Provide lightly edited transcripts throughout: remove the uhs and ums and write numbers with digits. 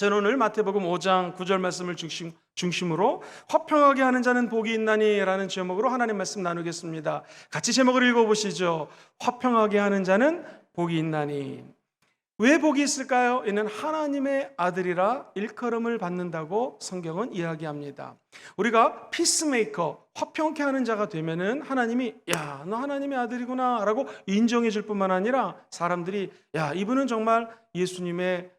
저는 오늘 마태복음 5장 9절 말씀을 중심으로 화평하게 하는 자는 복이 있나니 라는 제목으로 하나님 말씀 나누겠습니다. 같이 제목을 읽어보시죠. 화평하게 하는 자는 복이 있나니. 왜 복이 있을까요? 이는 하나님의 아들이라 일컬음을 받는다고 성경은 이야기합니다. 우리가 피스메이커, 화평케 하는 자가 되면은 하나님이 야, 너 하나님의 아들이구나 라고 인정해 줄 뿐만 아니라 사람들이 야, 이분은 정말 예수님의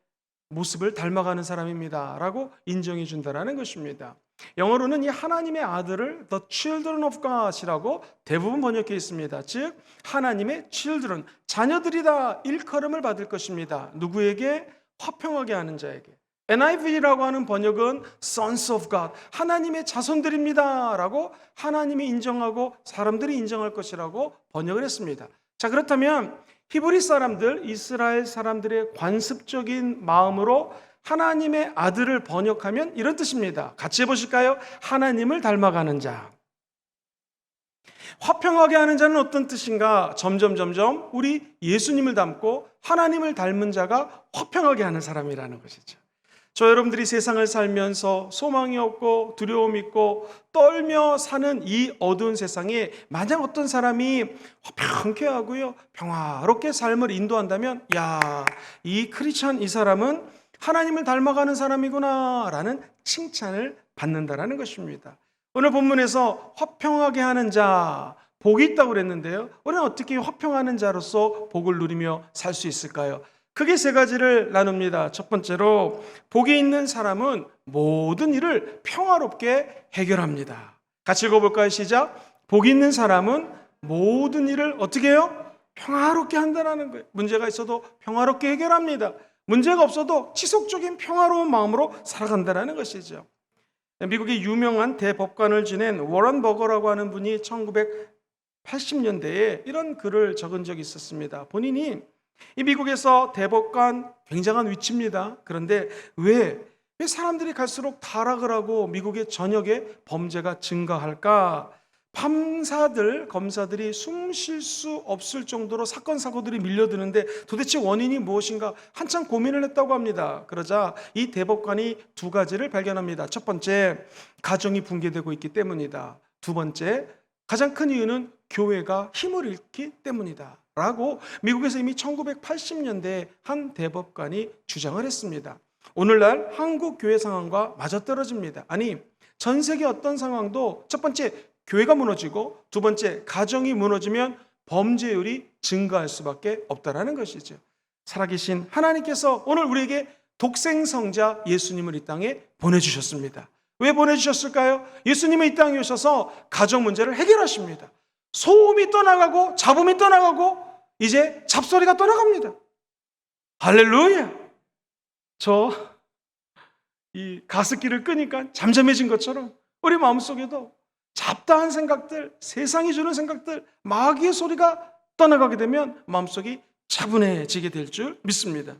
모습을 닮아가는 사람입니다 라고 인정해 준다는 것입니다. 영어로는 이 하나님의 아들을 The Children of God이라고 대부분 번역해 있습니다. 즉 하나님의 children, 자녀들이다 일컬음을 받을 것입니다. 누구에게? 화평하게 하는 자에게. NIV라고 하는 번역은 Sons of God, 하나님의 자손들입니다 라고 하나님이 인정하고 사람들이 인정할 것이라고 번역을 했습니다. 자, 그렇다면 히브리 사람들, 이스라엘 사람들의 관습적인 마음으로 하나님의 아들을 번역하면 이런 뜻입니다. 같이 해보실까요? 하나님을 닮아가는 자. 화평하게 하는 자는 어떤 뜻인가? 점점 우리 예수님을 닮고 하나님을 닮은 자가 화평하게 하는 사람이라는 것이죠. 저 여러분들이 세상을 살면서 소망이 없고 두려움이 있고 떨며 사는 이 어두운 세상에 만약 어떤 사람이 화평케 하고요 평화롭게 삶을 인도한다면 야, 이 크리스찬 이 사람은 하나님을 닮아가는 사람이구나 라는 칭찬을 받는다라는 것입니다. 오늘 본문에서 화평하게 하는 자, 복이 있다고 그랬는데요, 우리는 어떻게 화평하는 자로서 복을 누리며 살 수 있을까요? 크게 세 가지를 나눕니다. 첫 번째로 복이 있는 사람은 모든 일을 평화롭게 해결합니다. 같이 읽어볼까요? 시작. 복이 있는 사람은 모든 일을 어떻게 해요? 평화롭게 한다는 거예요. 문제가 있어도 평화롭게 해결합니다. 문제가 없어도 지속적인 평화로운 마음으로 살아간다는 것이죠. 미국의 유명한 대법관을 지낸 워런 버거라고 하는 분이 1980년대에 이런 글을 적은 적이 있었습니다. 본인이 이 미국에서 대법관 굉장한 위치입니다. 그런데 왜 사람들이 갈수록 타락을 하고 미국의 전역에 범죄가 증가할까? 판사들, 검사들이 숨 쉴 수 없을 정도로 사건, 사고들이 밀려드는데 도대체 원인이 무엇인가 한참 고민을 했다고 합니다. 그러자 이 대법관이 두 가지를 발견합니다. 첫 번째, 가정이 붕괴되고 있기 때문이다. 두 번째, 가장 큰 이유는 교회가 힘을 잃기 때문이다 라고 미국에서 이미 1980년대에 한 대법관이 주장을 했습니다. 오늘날 한국 교회 상황과 맞아떨어집니다. 아니, 전 세계 어떤 상황도 첫 번째 교회가 무너지고 두 번째 가정이 무너지면 범죄율이 증가할 수밖에 없다라는 것이죠. 살아계신 하나님께서 오늘 우리에게 독생성자 예수님을 이 땅에 보내주셨습니다. 왜 보내주셨을까요? 예수님이 이 땅에 오셔서 가정 문제를 해결하십니다. 소음이 떠나가고 잡음이 떠나가고 이제 잡소리가 떠나갑니다. 할렐루야. 저 이 가습기를 끄니까 잠잠해진 것처럼 우리 마음속에도 잡다한 생각들, 세상이 주는 생각들, 마귀의 소리가 떠나가게 되면 마음속이 차분해지게 될 줄 믿습니다.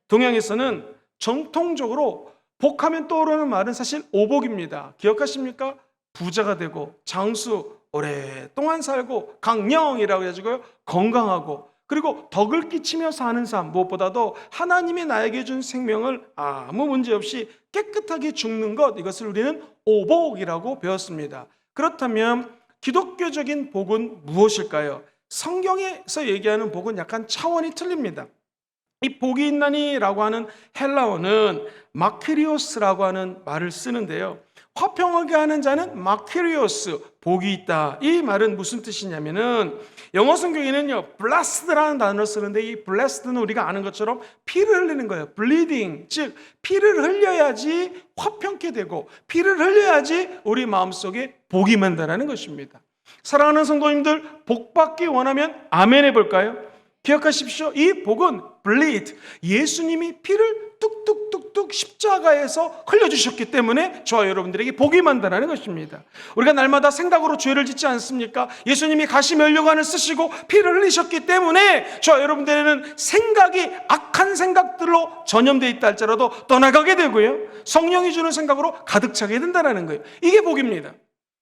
동양에서는 정통적으로 복하면 떠오르는 말은 사실 오복입니다. 기억하십니까? 부자가 되고 장수 오랫동안 살고 강령이라고 해가지고요 건강하고 그리고 덕을 끼치며 사는 삶, 무엇보다도 하나님이 나에게 준 생명을 아무 문제 없이 깨끗하게 죽는 것, 이것을 우리는 오복이라고 배웠습니다. 그렇다면 기독교적인 복은 무엇일까요? 성경에서 얘기하는 복은 약간 차원이 틀립니다. 이 복이 있나니라고 하는 헬라어는 마키리오스라고 하는 말을 쓰는데요, 화평하게 하는 자는 마키리오스, 복이 있다. 이 말은 무슨 뜻이냐면은 영어 성경에는요 blessed라는 단어를 쓰는데 이 blessed는 우리가 아는 것처럼 피를 흘리는 거예요. bleeding, 즉 피를 흘려야지 화평케 되고 피를 흘려야지 우리 마음속에 복이 만다라는 것입니다. 사랑하는 성도님들, 복 받기 원하면 아멘 해볼까요? 기억하십시오. 이 복은 bleed, 예수님이 피를 뚝뚝뚝뚝 십자가에서 흘려주셨기 때문에 저와 여러분들에게 복이 임한다는 것입니다. 우리가 날마다 생각으로 죄를 짓지 않습니까? 예수님이 가시면류관을 쓰시고 피를 흘리셨기 때문에 저와 여러분들에게는 생각이 악한 생각들로 전염되어 있다 할지라도 떠나가게 되고요, 성령이 주는 생각으로 가득 차게 된다는 거예요. 이게 복입니다.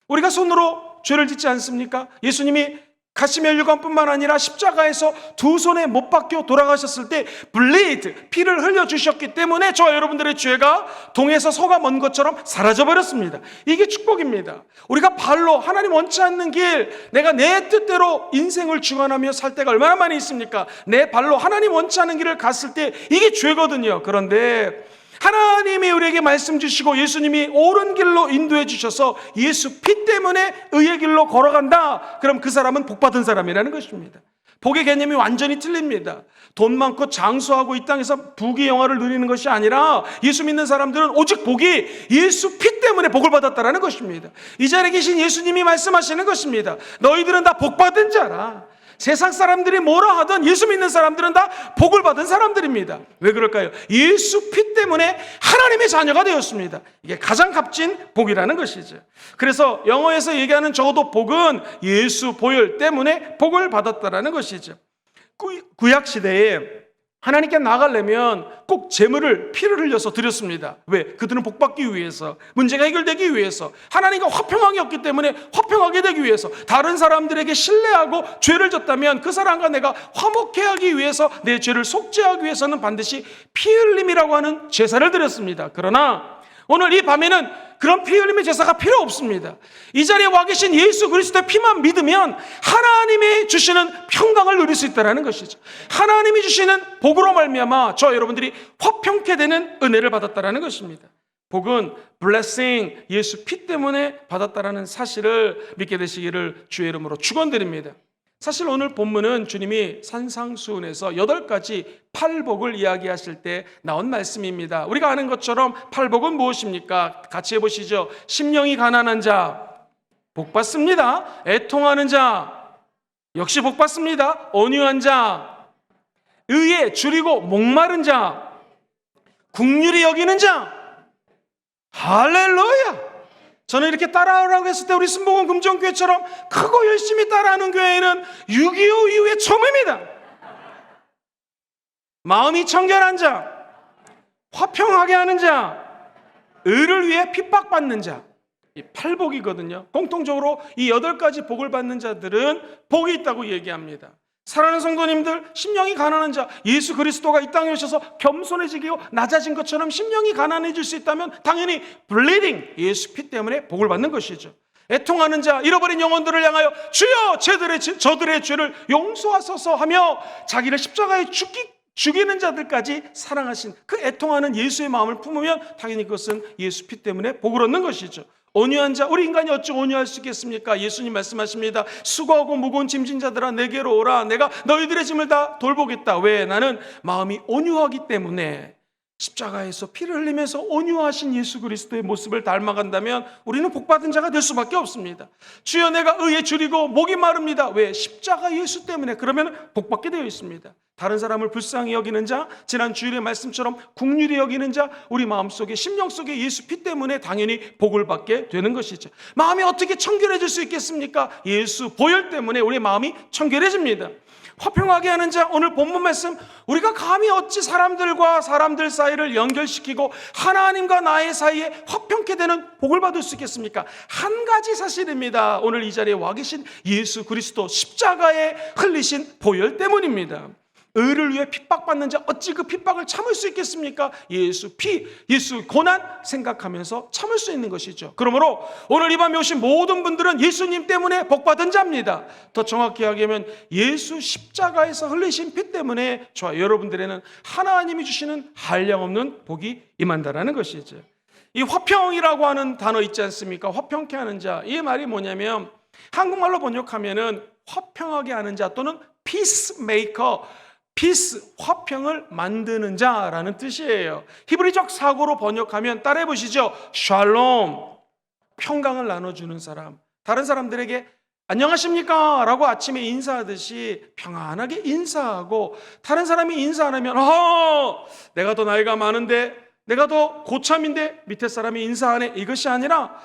우리가 손으로 죄를 짓지 않습니까? 예수님이 가시 멸류관뿐만 아니라 십자가에서 두 손에 못 박혀 돌아가셨을 때 블리드, 피를 흘려주셨기 때문에 저와 여러분들의 죄가 동에서 서가 먼 것처럼 사라져버렸습니다. 이게 축복입니다. 우리가 발로 하나님 원치 않는 길, 내가 내 뜻대로 인생을 주관하며 살 때가 얼마나 많이 있습니까? 내 발로 하나님 원치 않는 길을 갔을 때 이게 죄거든요. 그런데 하나님이 우리에게 말씀 주시고 예수님이 옳은 길로 인도해 주셔서 예수 피 때문에 의의 길로 걸어간다. 그럼 그 사람은 복받은 사람이라는 것입니다. 복의 개념이 완전히 틀립니다. 돈 많고 장수하고 이 땅에서 부귀 영화를 누리는 것이 아니라 예수 믿는 사람들은 오직 복이 예수 피 때문에 복을 받았다라는 것입니다. 이 자리에 계신 예수님이 말씀하시는 것입니다. 너희들은 다 복받은 자라. 세상 사람들이 뭐라 하든 예수 믿는 사람들은 다 복을 받은 사람들입니다. 왜 그럴까요? 예수 피 때문에 하나님의 자녀가 되었습니다. 이게 가장 값진 복이라는 것이죠. 그래서 영어에서 얘기하는 적어도 복은 예수 보혈 때문에 복을 받았다라는 것이죠. 구약 시대에 하나님께 나가려면 꼭 제물을 피를 흘려서 드렸습니다. 왜? 그들은 복받기 위해서, 문제가 해결되기 위해서, 하나님과 화평하기 때문에 화평하게 되기 위해서, 다른 사람들에게 신뢰하고 죄를 졌다면 그 사람과 내가 화목해 하기 위해서, 내 죄를 속죄하기 위해서는 반드시 피 흘림이라고 하는 제사를 드렸습니다. 그러나 오늘 이 밤에는 그런 피 흘림의 제사가 필요 없습니다. 이 자리에 와 계신 예수 그리스도의 피만 믿으면 하나님이 주시는 평강을 누릴 수 있다는 것이죠. 하나님이 주시는 복으로 말미암아 저 여러분들이 화평케 되는 은혜를 받았다는 것입니다. 복은 blessing, 예수 피 때문에 받았다는 사실을 믿게 되시기를 주의 이름으로 축원드립니다. 사실 오늘 본문은 주님이 산상수훈에서 8가지 팔복을 이야기하실 때 나온 말씀입니다. 우리가 아는 것처럼 팔복은 무엇입니까? 같이 해보시죠. 심령이 가난한 자 복받습니다. 애통하는 자 역시 복받습니다. 온유한 자, 의에 줄이고 목마른 자, 긍휼히 여기는 자. 할렐루야. 저는 이렇게 따라하라고 했을 때 우리 순복음 금정교회처럼 크고 열심히 따라하는 교회는 6.25 이후에 처음입니다. 마음이 청결한 자, 화평하게 하는 자, 의를 위해 핍박받는 자, 이 팔복이거든요. 공통적으로 이 8가지 복을 받는 자들은 복이 있다고 얘기합니다. 사랑하는 성도님들, 심령이 가난한 자, 예수 그리스도가 이 땅에 오셔서 겸손해지고 낮아진 것처럼 심령이 가난해질 수 있다면 당연히 bleeding, 예수 피 때문에 복을 받는 것이죠. 애통하는 자, 잃어버린 영혼들을 향하여 주여 저들의 죄를 용서하소서 하며 자기를 십자가에 죽이는 자들까지 사랑하신 그 애통하는 예수의 마음을 품으면 당연히 그것은 예수 피 때문에 복을 얻는 것이죠. 온유한 자, 우리 인간이 어찌 온유할 수 있겠습니까? 예수님 말씀하십니다. 수고하고 무거운 짐진 자들아 내게로 오라. 내가 너희들의 짐을 다 돌보겠다. 왜? 나는 마음이 온유하기 때문에. 십자가에서 피를 흘리면서 온유하신 예수 그리스도의 모습을 닮아간다면 우리는 복받은 자가 될 수밖에 없습니다. 주여 내가 의에 줄이고 목이 마릅니다. 왜? 십자가 예수 때문에. 그러면 복받게 되어 있습니다. 다른 사람을 불쌍히 여기는 자, 지난 주일의 말씀처럼 긍휼히 여기는 자, 우리 마음속에 심령 속에 예수 피 때문에 당연히 복을 받게 되는 것이죠. 마음이 어떻게 청결해질 수 있겠습니까? 예수 보혈 때문에 우리 마음이 청결해집니다. 화평하게 하는 자, 오늘 본문 말씀, 우리가 감히 어찌 사람들과 사람들 사이를 연결시키고 하나님과 나의 사이에 화평케 되는 복을 받을 수 있겠습니까? 한 가지 사실입니다. 오늘 이 자리에 와 계신 예수 그리스도 십자가에 흘리신 보혈 때문입니다. 의를 위해 핍박받는 자, 어찌 그 핍박을 참을 수 있겠습니까? 예수 피, 예수 고난 생각하면서 참을 수 있는 것이죠. 그러므로 오늘 이 밤에 오신 모든 분들은 예수님 때문에 복받은 자입니다. 더 정확히 하면 예수 십자가에서 흘리신 피 때문에 저와 여러분들에는 하나님이 주시는 한량없는 복이 임한다라는 것이죠. 이 화평이라고 하는 단어 있지 않습니까? 화평케 하는 자, 이 말이 뭐냐면 한국말로 번역하면은 화평하게 하는 자 또는 peacemaker, 피스, 화평을 만드는 자라는 뜻이에요. 히브리적 사고로 번역하면 따라해 보시죠. 샬롬, 평강을 나눠주는 사람. 다른 사람들에게 안녕하십니까? 라고 아침에 인사하듯이 평안하게 인사하고, 다른 사람이 인사 안 하면 내가 더 나이가 많은데, 내가 더 고참인데 밑에 사람이 인사 안 해. 이것이 아니라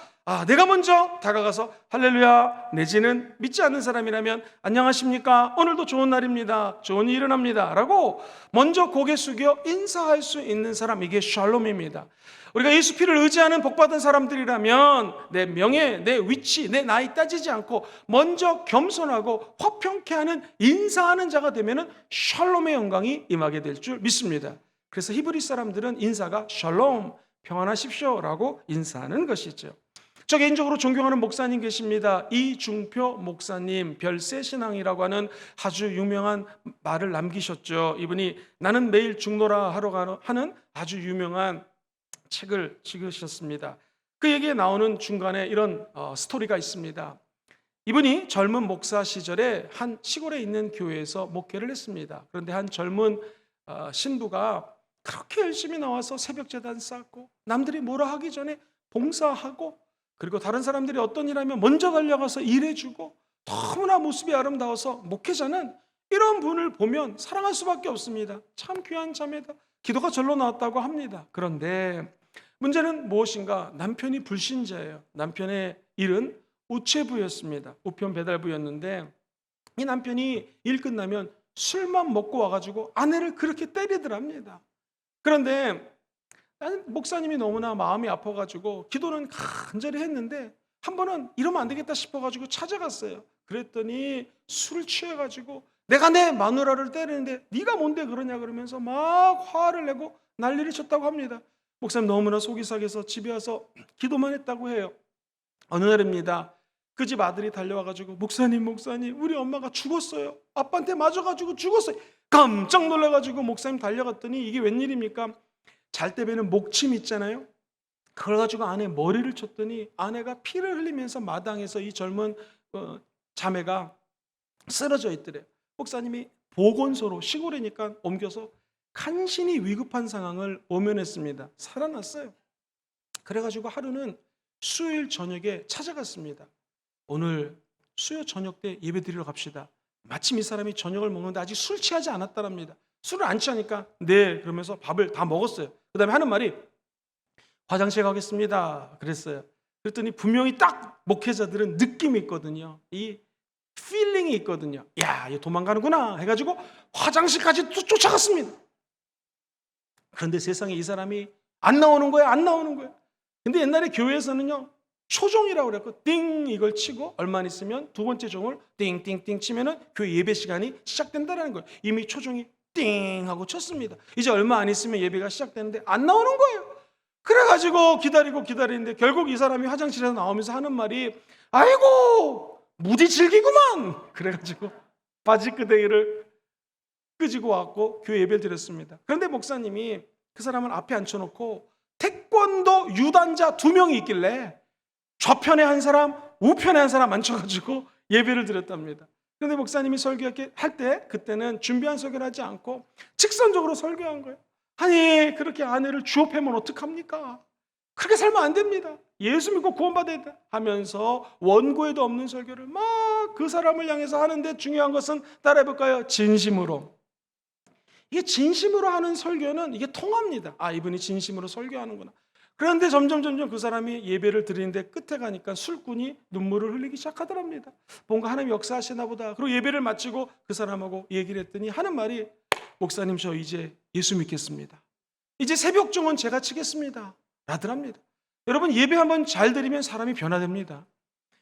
내가 먼저 다가가서 할렐루야, 내지는 믿지 않는 사람이라면 안녕하십니까, 오늘도 좋은 날입니다, 좋은 일이 일어납니다 라고 먼저 고개 숙여 인사할 수 있는 사람, 이게 샬롬입니다. 우리가 예수 피를 의지하는 복받은 사람들이라면 내 명예, 내 위치, 내 나이 따지지 않고 먼저 겸손하고 화평케 하는 인사하는 자가 되면 샬롬의 영광이 임하게 될 줄 믿습니다. 그래서 히브리 사람들은 인사가 샬롬, 평안하십시오 라고 인사하는 것이죠. 저 개인적으로 존경하는 목사님 계십니다. 이중표 목사님, 별세신앙이라고 하는 아주 유명한 말을 남기셨죠. 이분이 나는 매일 중노라 하러 하는 아주 유명한 책을 찍으셨습니다. 그 얘기에 나오는 중간에 이런 스토리가 있습니다. 이분이 젊은 목사 시절에 한 시골에 있는 교회에서 목회를 했습니다. 그런데 한 젊은 신부가 그렇게 열심히 나와서 새벽 제단 쌓고 남들이 뭐라 하기 전에 봉사하고, 그리고 다른 사람들이 어떤 일 하면 먼저 달려가서 일해주고, 너무나 모습이 아름다워서 목회자는 이런 분을 보면 사랑할 수밖에 없습니다. 참 귀한 자매다. 기도가 절로 나왔다고 합니다. 그런데 문제는 무엇인가? 남편이 불신자예요. 남편의 일은 우체부였습니다. 우편 배달부였는데 이 남편이 일 끝나면 술만 먹고 와가지고 아내를 그렇게 때리더랍니다. 그런데 목사님이 너무나 마음이 아파가지고 기도는 간절히 했는데 한 번은 이러면 안 되겠다 싶어가지고 찾아갔어요. 그랬더니 술을 취해가지고 내가 내 마누라를 때리는데 네가 뭔데 그러냐 그러면서 막 화를 내고 난리를 쳤다고 합니다. 목사님 너무나 속이 상해서 집에 와서 기도만 했다고 해요. 어느 날입니다. 그 집 아들이 달려와가지고 목사님 우리 엄마가 죽었어요. 아빠한테 맞아가지고 죽었어요. 깜짝 놀라가지고 목사님 달려갔더니 이게 웬일입니까? 잘 때 베는 목침 있잖아요. 그걸 가지고 아내 머리를 쳤더니 아내가 피를 흘리면서 마당에서 이 젊은 자매가 쓰러져 있더래요. 목사님이 보건소로, 시골이니까 옮겨서 간신히 위급한 상황을 모면했습니다. 살아났어요. 그래가지고 하루는 수요일 저녁에 찾아갔습니다. 오늘 수요 저녁 때 예배 드리러 갑시다. 마침 이 사람이 저녁을 먹는데 아직 술 취하지 않았다랍니다. 술을 안 취하니까 네 그러면서 밥을 다 먹었어요. 그 다음에 하는 말이 화장실 가겠습니다 그랬어요. 그랬더니 분명히 딱 목회자들은 느낌이 있거든요. 이 필링이 있거든요. 야, 얘 도망가는구나 해가지고 화장실까지 쫓아갔습니다. 그런데 세상에 이 사람이 안 나오는 거예요. 근데 옛날에 교회에서는요 초종이라고 그랬고 띵 이걸 치고 얼마 안 있으면 두 번째 종을 띵띵띵 치면은 교회 예배 시간이 시작된다는 거예요. 이미 초종이 띵 하고 쳤습니다. 이제 얼마 안 있으면 예배가 시작되는데 안 나오는 거예요. 그래가지고 기다리는데 결국 이 사람이 화장실에서 나오면서 하는 말이 아이고 무지 즐기구만. 그래가지고 바지끄댕이를 끄지고 왔고 교회 예배를 드렸습니다. 그런데 목사님이 그 사람을 앞에 앉혀놓고 태권도 유단자 2명이 있길래 좌편에 한 사람, 우편에 한 사람 앉혀가지고 예배를 드렸답니다. 그런데 목사님이 설교할 때 그때는 준비한 설교를 하지 않고 직선적으로 설교한 거예요. 아니 그렇게 아내를 주업하면 어떡합니까? 그렇게 살면 안 됩니다. 예수 믿고 구원받아야 돼 하면서 원고에도 없는 설교를 막 그 사람을 향해서 하는데 중요한 것은 따라해볼까요? 진심으로. 이게 진심으로 하는 설교는 이게 통합니다. 이분이 진심으로 설교하는구나. 그런데 점점 그 사람이 예배를 드리는데 끝에 가니까 술꾼이 눈물을 흘리기 시작하더랍니다. 뭔가 하나님 역사하시나 보다. 그리고 예배를 마치고 그 사람하고 얘기를 했더니 하는 말이 목사님 저 이제 예수 믿겠습니다. 이제 새벽종은 제가 치겠습니다 라더랍니다. 여러분 예배 한번 잘 드리면 사람이 변화됩니다.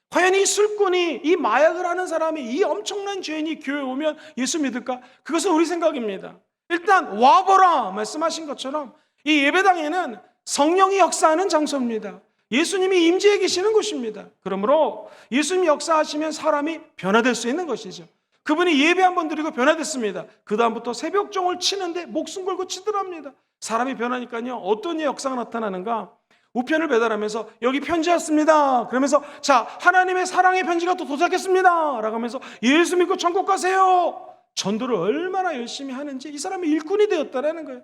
과연 이 술꾼이, 이 마약을 하는 사람이, 이 엄청난 죄인이 교회에 오면 예수 믿을까? 그것은 우리 생각입니다. 일단 와보라 말씀하신 것처럼 이 예배당에는 성령이 역사하는 장소입니다. 예수님이 임재해 계시는 곳입니다. 그러므로 예수님이 역사하시면 사람이 변화될 수 있는 것이죠. 그분이 예배 한번 드리고 변화됐습니다. 그 다음부터 새벽종을 치는데 목숨 걸고 치더랍니다. 사람이 변하니까요 어떤 역사가 나타나는가? 우편을 배달하면서 여기 편지 왔습니다 그러면서 자 하나님의 사랑의 편지가 또 도착했습니다 라고 하면서 예수 믿고 천국 가세요. 전도를 얼마나 열심히 하는지 이 사람이 일꾼이 되었다라는 거예요.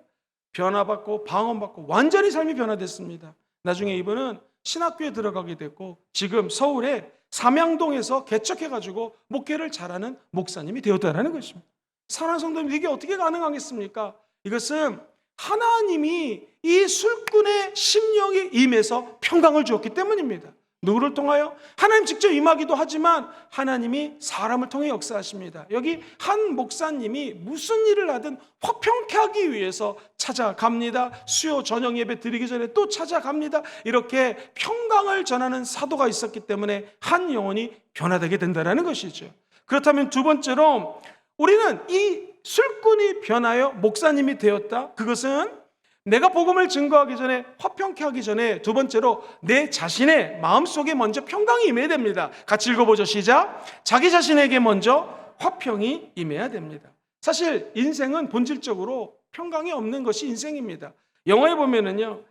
변화받고 방언받고 완전히 삶이 변화됐습니다. 나중에 이분은 신학교에 들어가게 됐고 지금 서울의 삼양동에서 개척해가지고 목회를 잘하는 목사님이 되었다라는 것입니다. 사랑하는 성도님 이게 어떻게 가능하겠습니까? 이것은 하나님이 이 술꾼의 심령에 임해서 평강을 주었기 때문입니다. 누구를 통하여? 하나님 직접 임하기도 하지만 하나님이 사람을 통해 역사하십니다. 여기 한 목사님이 무슨 일을 하든 화평케 하기 위해서 찾아갑니다. 수요 저녁 예배 드리기 전에 또 찾아갑니다. 이렇게 평강을 전하는 사도가 있었기 때문에 한 영혼이 변화되게 된다는 것이죠. 그렇다면 두 번째로 우리는 이 술꾼이 변하여 목사님이 되었다. 그것은 내가 복음을 증거하기 전에, 화평케 하기 전에 두 번째로 내 자신의 마음속에 먼저 평강이 임해야 됩니다. 같이 읽어보죠. 시작. 자기 자신에게 먼저 화평이 임해야 됩니다. 사실 인생은 본질적으로 평강이 없는 것이 인생입니다. 영화에 보면은요,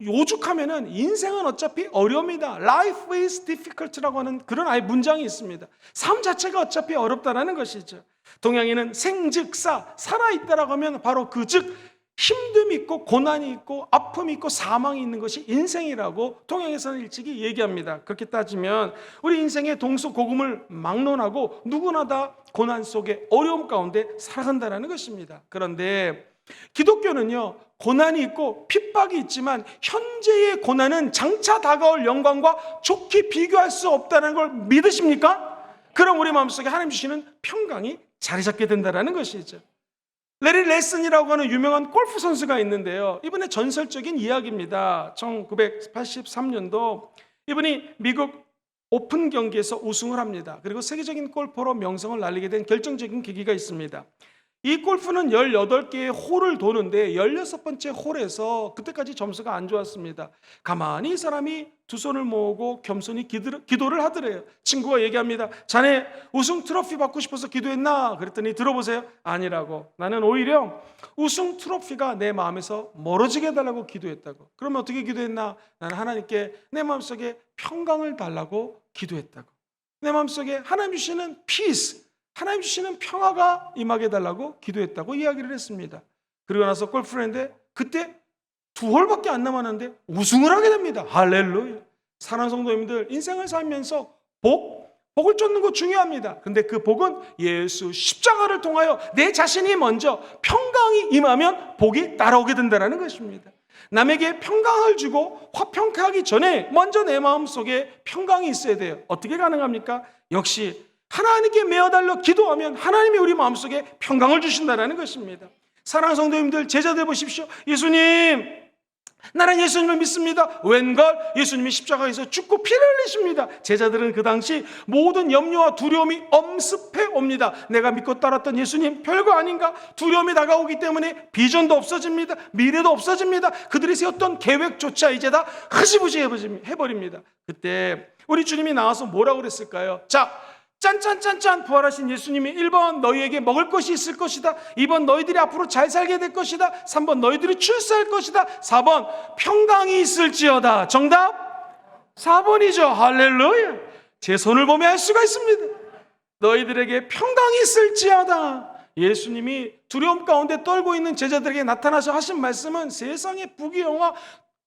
오죽하면은 인생은 어차피 어려움이다. Life is difficult라고 하는 그런 아예 문장이 있습니다. 삶 자체가 어차피 어렵다라는 것이죠. 동양에는 생즉사, 살아있다라고 하면 바로 그 즉 힘듦이 있고 고난이 있고 아픔이 있고 사망이 있는 것이 인생이라고 동양에서는 일찍이 얘기합니다. 그렇게 따지면 우리 인생의 동서고금을 막론하고 누구나 다 고난 속에 어려움 가운데 살아간다는 것입니다. 그런데 기독교는요, 고난이 있고 핍박이 있지만 현재의 고난은 장차 다가올 영광과 좋게 비교할 수 없다는 걸 믿으십니까? 그럼 우리 마음속에 하나님 주시는 평강이 자리 잡게 된다는 것이죠. 레리 레슨이라고 하는 유명한 골프 선수가 있는데요, 이분의 전설적인 이야기입니다. 1983년도 이분이 미국 오픈 경기에서 우승을 합니다. 그리고 세계적인 골퍼로 명성을 날리게 된 결정적인 계기가 있습니다. 이 골프는 18개의 홀을 도는데 16번째 홀에서 그때까지 점수가 안 좋았습니다. 가만히 이 사람이 두 손을 모으고 겸손히 기도를 하더래요. 친구가 얘기합니다. 자네 우승 트로피 받고 싶어서 기도했나? 그랬더니 들어보세요. 아니라고. 나는 오히려 우승 트로피가 내 마음에서 멀어지게 해달라고 기도했다고. 그러면 어떻게 기도했나? 나는 하나님께 내 마음속에 평강을 달라고 기도했다고. 내 마음속에 하나님 주시는 피스, 하나님 주시는 평화가 임하게 해달라고 기도했다고 이야기를 했습니다. 그리고 나서 골프를 했는데 그때 2홀밖에 안 남았는데 우승을 하게 됩니다. 할렐루야. 사랑하는 성도님들, 인생을 살면서 복을 쫓는 거 중요합니다. 근데 그 복은 예수 십자가를 통하여 내 자신이 먼저 평강이 임하면 복이 따라오게 된다는 것입니다. 남에게 평강을 주고 화평케 하기 전에 먼저 내 마음속에 평강이 있어야 돼요. 어떻게 가능합니까? 역시 하나님께 매어달려 기도하면 하나님이 우리 마음속에 평강을 주신다는 것입니다. 사랑하는 성도님들, 제자들 보십시오. 예수님, 나는 예수님을 믿습니다. 웬걸? 예수님이 십자가에서 죽고 피를 흘리십니다. 제자들은 그 당시 모든 염려와 두려움이 엄습해 옵니다. 내가 믿고 따랐던 예수님 별거 아닌가? 두려움이 다가오기 때문에 비전도 없어집니다. 미래도 없어집니다. 그들이 세웠던 계획조차 이제 다 흐지부지 해버립니다. 그때 우리 주님이 나와서 뭐라고 그랬을까요? 자, 짠짠짠짠, 부활하신 예수님이 1번 너희에게 먹을 것이 있을 것이다. 2번 너희들이 앞으로 잘 살게 될 것이다. 3번 너희들이 출세할 것이다. 4번 평강이 있을지어다. 정답 4번이죠. 할렐루야. 제 손을 보면 알 수가 있습니다. 너희들에게 평강이 있을지어다. 예수님이 두려움 가운데 떨고 있는 제자들에게 나타나서 하신 말씀은 세상의 부귀영화,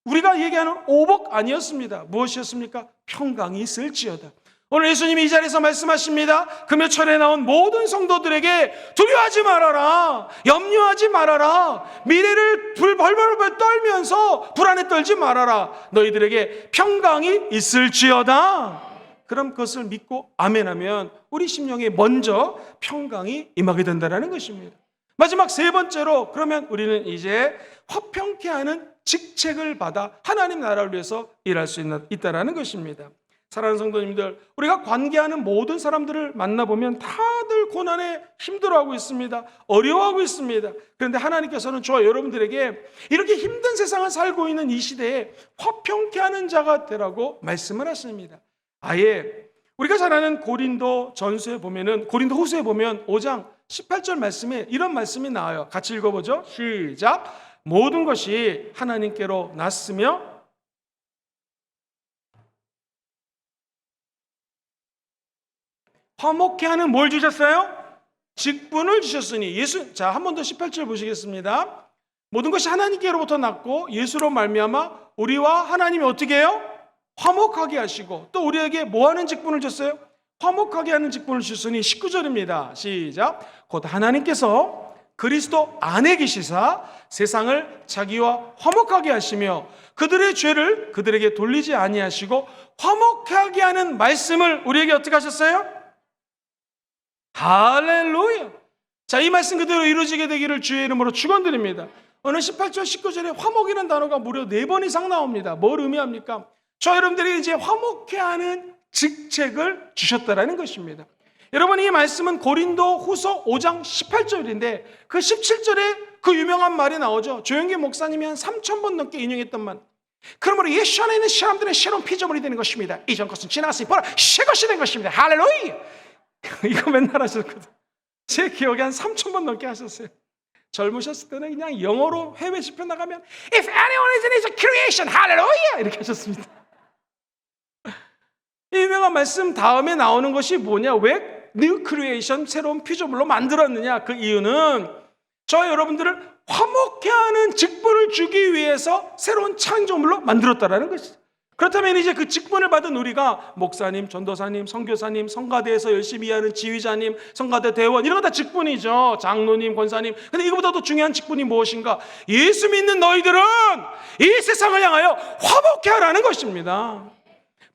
우리가 얘기하는 오복 아니었습니다. 무엇이었습니까? 평강이 있을지어다. 오늘 예수님이 이 자리에서 말씀하십니다. 금요철에 나온 모든 성도들에게 두려워하지 말아라, 염려하지 말아라, 미래를 벌벌벌 떨면서 불안에 떨지 말아라. 너희들에게 평강이 있을지어다. 그럼 그것을 믿고 아멘하면 우리 심령에 먼저 평강이 임하게 된다는 것입니다. 마지막 세 번째로, 그러면 우리는 이제 화평케 하는 직책을 받아 하나님 나라를 위해서 일할 수 있다는 것입니다. 사랑하는 성도님들, 우리가 관계하는 모든 사람들을 만나보면 다들 고난에 힘들어하고 있습니다. 어려워하고 있습니다. 그런데 하나님께서는 저와 여러분들에게 이렇게 힘든 세상을 살고 있는 이 시대에 화평케 하는 자가 되라고 말씀을 하십니다. 아예 우리가 잘 아는 고린도 전서에 보면은, 고린도 후서에 보면 5장 18절 말씀에 이런 말씀이 나와요. 같이 읽어보죠. 시작. 모든 것이 하나님께로 났으며 화목케 하는 뭘 주셨어요? 직분을 주셨으니. 자, 한 번 더 18절 보시겠습니다. 모든 것이 하나님께로부터 났고 예수로 말미암아 우리와 하나님이 어떻게 해요? 화목하게 하시고, 또 우리에게 뭐 하는 직분을 줬어요? 화목하게 하는 직분을 주셨으니. 19절입니다. 시작. 곧 하나님께서 그리스도 안에 계시사 세상을 자기와 화목하게 하시며 그들의 죄를 그들에게 돌리지 아니하시고 화목하게 하는 말씀을 우리에게 어떻게 하셨어요? 할렐루야. 자, 이 말씀 그대로 이루어지게 되기를 주의 이름으로 축원드립니다. 오늘 18절 19절에 화목이라는 단어가 무려 4번 이상 나옵니다. 뭘 의미합니까? 저 여러분들이 이제 화목해 하는 직책을 주셨다라는 것입니다. 여러분, 이 말씀은 고린도 후서 5장 18절인데 그 17절에 그 유명한 말이 나오죠. 조영기 목사님이 한 3,000번 넘게 인용했던 말. 그러므로 예수 안에 있는 사람들은 새로운 피조물이 되는 것입니다. 이전 것은 지나갔으니 보라 새 것이 된 것입니다. 할렐루야. 이거 맨날 하셨거든. 제 기억에 한 3,000번 넘게 하셨어요. 젊으셨을 때는 그냥 영어로 해외 집회 나가면 If anyone is in his creation, hallelujah 이렇게 하셨습니다. 이 유명한 말씀 다음에 나오는 것이 뭐냐? 왜 new creation, 새로운 피조물로 만들었느냐? 그 이유는 저 여러분들을 화목해 하는 직분을 주기 위해서 새로운 창조물로 만들었다라는 것이죠. 그렇다면 이제 그 직분을 받은 우리가 목사님, 전도사님, 선교사님, 성가대에서 열심히 하는 지휘자님, 성가대 대원 이런 거 다 직분이죠. 장로님, 권사님. 근데 이거보다 더 중요한 직분이 무엇인가? 예수 믿는 너희들은 이 세상을 향하여 화목해 하라는 것입니다.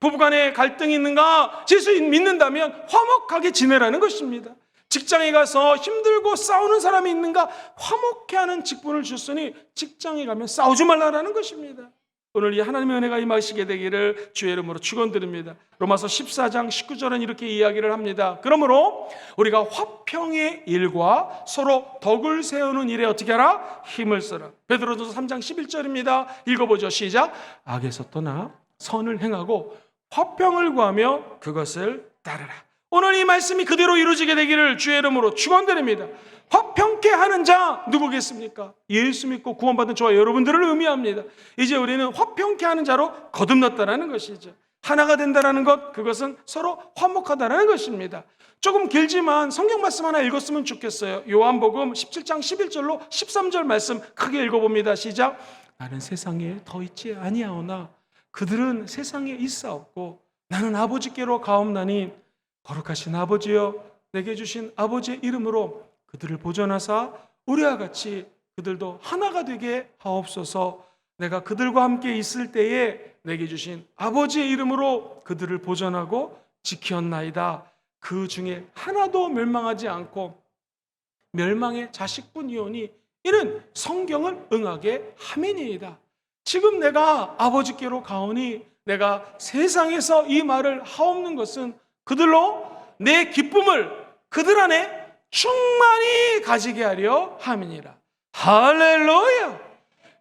부부간에 갈등이 있는가? 예수 믿는다면 화목하게 지내라는 것입니다. 직장에 가서 힘들고 싸우는 사람이 있는가? 화목해 하는 직분을 줬으니 직장에 가면 싸우지 말라라는 것입니다. 오늘 이 하나님의 은혜가 임하시게 되기를 주의 이름으로 축원드립니다. 로마서 14장 19절은 이렇게 이야기를 합니다. 그러므로 우리가 화평의 일과 서로 덕을 세우는 일에 어떻게 하라? 힘을 써라. 베드로전서 3장 11절입니다. 읽어보죠. 시작. 악에서 떠나 선을 행하고 화평을 구하며 그것을 따르라. 오늘 이 말씀이 그대로 이루어지게 되기를 주의 이름으로 축원드립니다. 화평케 하는 자 누구겠습니까? 예수 믿고 구원받은 저와 여러분들을 의미합니다. 이제 우리는 화평케 하는 자로 거듭났다라는 것이죠. 하나가 된다라는 것, 그것은 서로 화목하다라는 것입니다. 조금 길지만 성경 말씀 하나 읽었으면 좋겠어요. 요한복음 17장 11절로 13절 말씀 크게 읽어봅니다. 시작. 나는 세상에 더 있지 아니하오나 그들은 세상에 있사옵고 나는 아버지께로 가옵나니 거룩하신 아버지여 내게 주신 아버지의 이름으로 그들을 보존하사 우리와 같이 그들도 하나가 되게 하옵소서. 내가 그들과 함께 있을 때에 내게 주신 아버지의 이름으로 그들을 보존하고 지켰나이다. 그 중에 하나도 멸망하지 않고 멸망의 자식뿐이오니 이는 성경을 응하게 함이니이다. 지금 내가 아버지께로 가오니 내가 세상에서 이 말을 하옵는 것은 그들로 내 기쁨을 그들 안에 충만히 가지게 하려 함이니라. 할렐루야.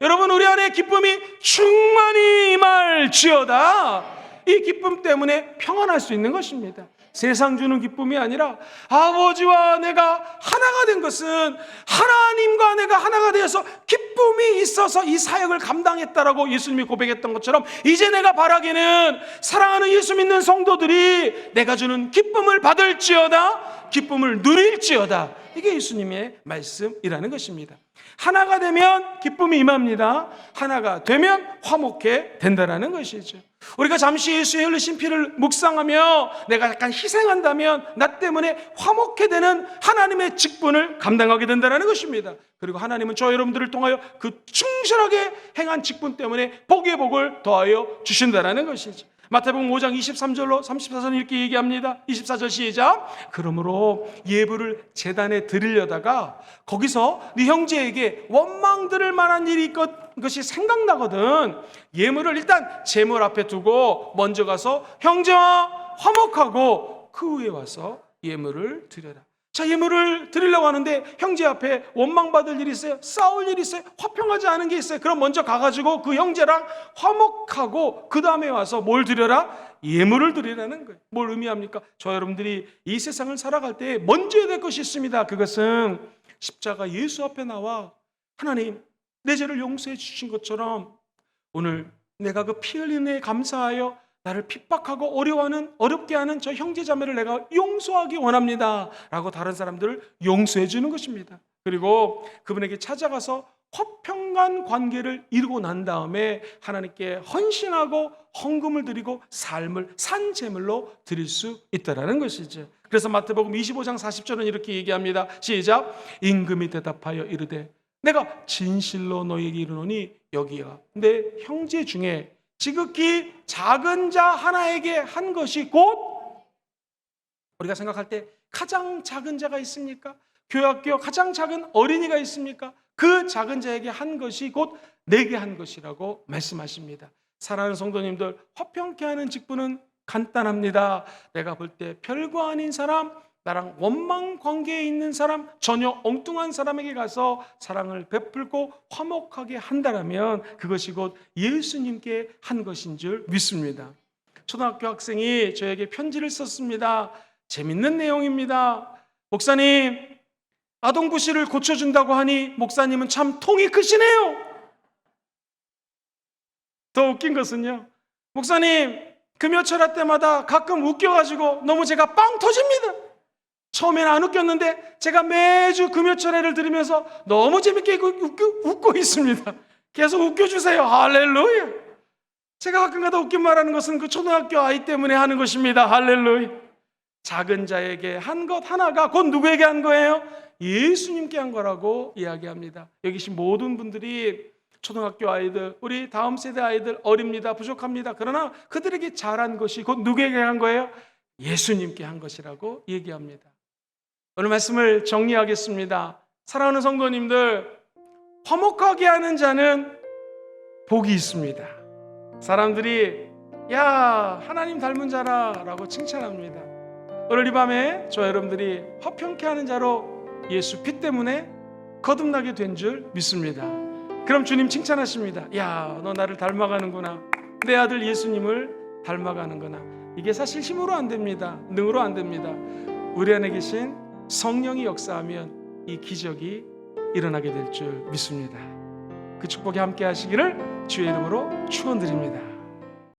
여러분, 우리 안에 기쁨이 충만히 임할지어다. 이 기쁨 때문에 평안할 수 있는 것입니다. 세상 주는 기쁨이 아니라 아버지와 내가 하나가 된 것은 하나님과 내가 하나가 되어서 기쁨이 있어서 이 사역을 감당했다라고 예수님이 고백했던 것처럼 이제 내가 바라기는 사랑하는 예수 믿는 성도들이 내가 주는 기쁨을 받을지어다, 기쁨을 누릴지어다. 이게 예수님의 말씀이라는 것입니다. 하나가 되면 기쁨이 임합니다. 하나가 되면 화목해 된다라는 것이죠. 우리가 잠시 예수의 흘리신 피를 묵상하며 내가 약간 희생한다면 나 때문에 화목해 되는 하나님의 직분을 감당하게 된다는 것입니다. 그리고 하나님은 저 여러분들을 통하여 그 충실하게 행한 직분 때문에 복의 복을 더하여 주신다는 것이죠. 마태복음 5장 23절로 34절 이렇게 얘기합니다. 24절 시작. 그러므로 예물을 제단에 드리려다가 거기서 네 형제에게 원망 들을 만한 일이 것이 생각나거든. 예물을 일단 제물 앞에 두고 먼저 가서 형제와 화목하고 그 후에 와서 예물을 드려라. 자, 예물을 드리려고 하는데 형제 앞에 원망받을 일이 있어요. 싸울 일이 있어요. 화평하지 않은 게 있어요. 그럼 먼저 가가지고 그 형제랑 화목하고 그 다음에 와서 뭘 드려라? 예물을 드리라는 거예요. 뭘 의미합니까? 저 여러분들이 이 세상을 살아갈 때 먼저 해야 될 것이 있습니다. 그것은 십자가 예수 앞에 나와 하나님 내 죄를 용서해 주신 것처럼 오늘 내가 그 피 흘린 에 감사하여 나를 핍박하고 어렵게 하는 저 형제자매를 내가 용서하기 원합니다 라고 다른 사람들을 용서해 주는 것입니다. 그리고 그분에게 찾아가서 화평한 관계를 이루고 난 다음에 하나님께 헌신하고 헌금을 드리고 삶을 산제물로 드릴 수 있다라는 것이죠. 그래서 마태복음 25장 40절은 이렇게 얘기합니다. 시작. 임금이 대답하여 이르되 내가 진실로 너희에게 이르노니 여기야 내 형제 중에 지극히 작은 자 하나에게 한 것이 곧, 우리가 생각할 때 가장 작은 자가 있습니까? 교회학교 가장 작은 어린이가 있습니까? 그 작은 자에게 한 것이 곧 내게 한 것이라고 말씀하십니다. 사랑하는 성도님들, 화평케 하는 직분은 간단합니다. 내가 볼 때 별거 아닌 사람, 나랑 원망 관계에 있는 사람, 전혀 엉뚱한 사람에게 가서 사랑을 베풀고 화목하게 한다면 그것이 곧 예수님께 한 것인 줄 믿습니다. 초등학교 학생이 저에게 편지를 썼습니다. 재밌는 내용입니다. 목사님, 아동부실을 고쳐준다고 하니 목사님은 참 통이 크시네요. 더 웃긴 것은요, 목사님 금요철야 때마다 가끔 웃겨가지고 너무 제가 빵 터집니다. 처음에는 안 웃겼는데 제가 매주 금요철야를 들으면서 너무 재밌게 웃고 있습니다. 계속 웃겨주세요. 할렐루야. 제가 가끔가다 웃긴 말하는 것은 그 초등학교 아이 때문에 하는 것입니다. 할렐루야. 작은 자에게 한 것 하나가 곧 누구에게 한 거예요? 예수님께 한 거라고 이야기합니다. 여기 계신 모든 분들이 초등학교 아이들, 우리 다음 세대 아이들 어립니다. 부족합니다. 그러나 그들에게 잘한 것이 곧 누구에게 한 거예요? 예수님께 한 것이라고 얘기합니다. 오늘 말씀을 정리하겠습니다. 사랑하는 성도님들, 화목하게 하는 자는 복이 있습니다. 사람들이 야, 하나님 닮은 자라 라고 칭찬합니다. 오늘 이 밤에 저 여러분들이 화평케 하는 자로 예수 피 때문에 거듭나게 된 줄 믿습니다. 그럼 주님 칭찬하십니다. 야, 너 나를 닮아가는구나. 내 아들 예수님을 닮아가는구나. 이게 사실 힘으로 안 됩니다. 능으로 안 됩니다. 우리 안에 계신 성령이 역사하면 이 기적이 일어나게 될 줄 믿습니다. 그 축복이 함께 하시기를 주의 이름으로 축원드립니다.